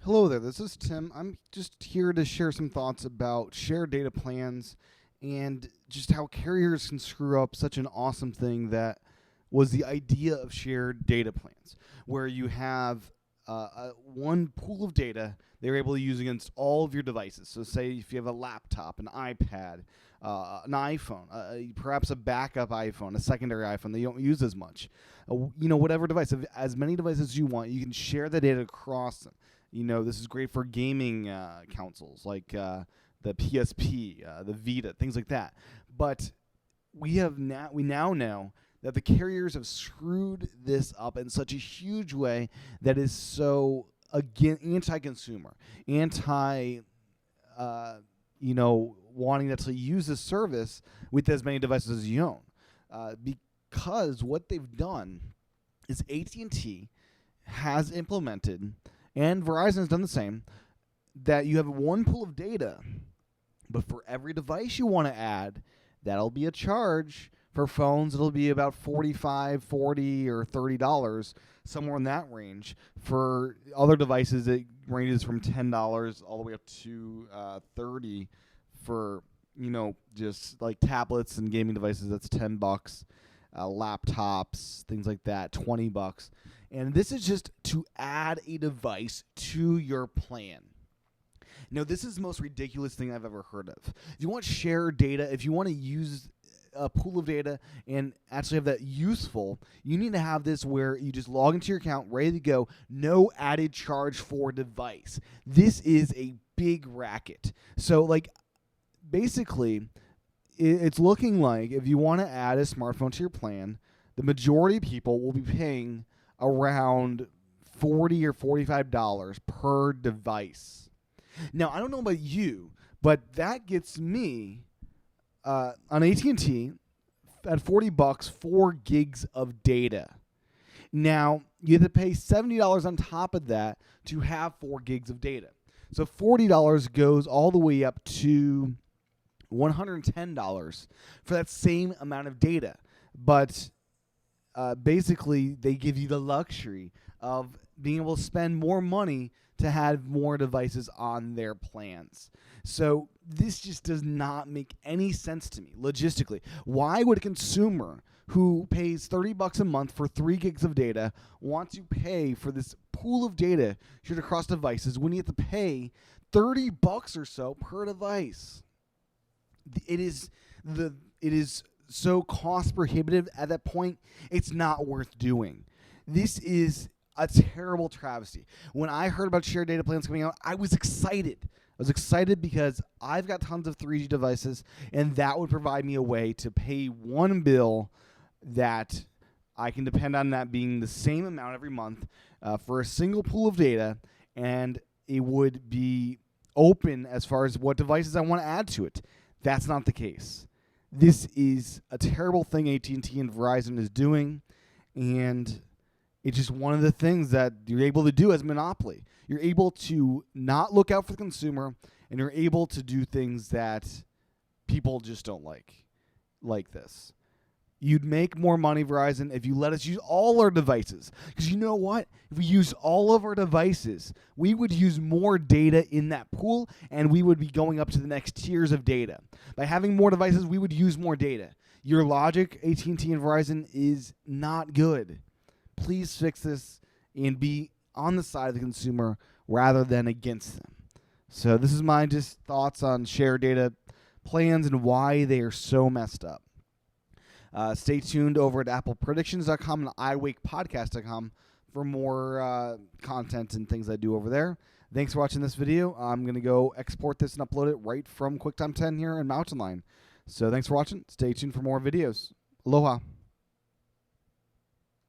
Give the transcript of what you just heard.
Hello there, this is Tim. I'm just here to share some thoughts about shared data plans and just how carriers can screw up such an awesome thing that was the idea of shared data plans, where you have one pool of data they're able to use against all of your devices. So say if you have a laptop, an iPad, an iPhone, perhaps a backup iPhone, a secondary iPhone that you don't use as much, whatever device, as many devices as you want, you can share the data across them. This is great for gaming consoles like the PSP, the Vita, things like that. But we now know that the carriers have screwed this up in such a huge way that is so anti-consumer, wanting to actually use this service with as many devices as you own. Because what they've done is AT&T has implemented, and Verizon has done the same, that you have one pool of data, but for every device you want to add, that'll be a charge. For phones, it'll be about $45, $40, or $30, somewhere in that range. For other devices, it ranges from $10 all the way up to $30. For just like tablets and gaming devices, that's $10. Laptops, things like that, $20. And this is just to add a device to your plan. Now, this is the most ridiculous thing I've ever heard of. If you want shared data, if you want to use a pool of data and actually have that useful, you need to have this where you just log into your account, ready to go, no added charge for device. This is a big racket. So, basically, it's looking like if you want to add a smartphone to your plan, the majority of people will be paying around $40 or $45 per device. Now, I don't know about you, but that gets me on AT&T at $40, 4 gigs of data. Now, you have to pay $70 on top of that to have 4 gigs of data. So $40 goes all the way up to $110 for that same amount of data. But basically, they give you the luxury of being able to spend more money to have more devices on their plans. So this just does not make any sense to me logistically. Why would a consumer who pays $30 a month for 3 gigs of data want to pay for this pool of data shared across devices when you have to pay $30 or so per device? It is so cost prohibitive at that point, it's not worth doing. This is a terrible travesty. When I heard about shared data plans coming out, I was excited. I was excited because I've got tons of 3G devices, and that would provide me a way to pay one bill that I can depend on that being the same amount every month for a single pool of data, and it would be open as far as what devices I want to add to it. That's not the case. This is a terrible thing AT&T and Verizon is doing, and it's just one of the things that you're able to do as a monopoly. You're able to not look out for the consumer, and you're able to do things that people just don't like this. You'd make more money, Verizon, if you let us use all our devices. Because you know what? If we use all of our devices, we would use more data in that pool, and we would be going up to the next tiers of data. By having more devices, we would use more data. Your logic, AT&T and Verizon, is not good. Please fix this and be on the side of the consumer rather than against them. So this is my just thoughts on shared data plans and why they are so messed up. Stay tuned over at applepredictions.com and iwakepodcast.com for more content and things I do over there. Thanks for watching this video. I'm going to go export this and upload it right from QuickTime 10 here in Mountain Lion. So thanks for watching. Stay tuned for more videos. Aloha.